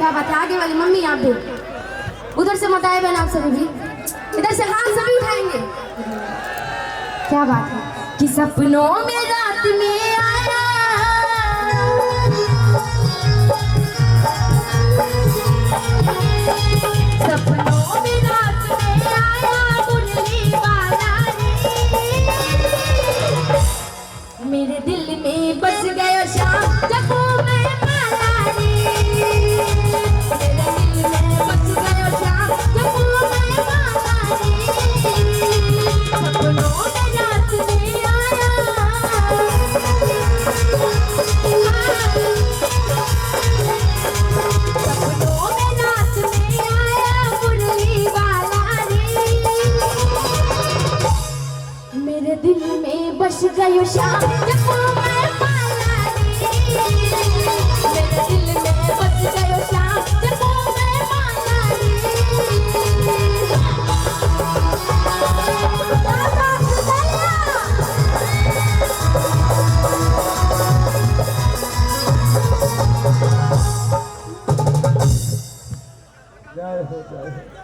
क्या बात है। आगे वाली मम्मी आप भी उधर से मत आए बहन, आप सभी भी इधर से हाथ सभी उठाएंगे। क्या बात है कि सपनों में रात में आया, सपनों में रात में आया मुरली वाला रे, मेरे दिल में बस गया शाम जब मैं माला रे, मेरे दिल में बस गया शाम जब मैं माला रे, सपनों में रात में आया, सपनों में रात में आया मुरली वाला रे, मेरे दिल में बस गयो शाम जब मैं माला रे, मेरे दिल में बस गयो शाम जब मैं माला रे। जय हो जय हो।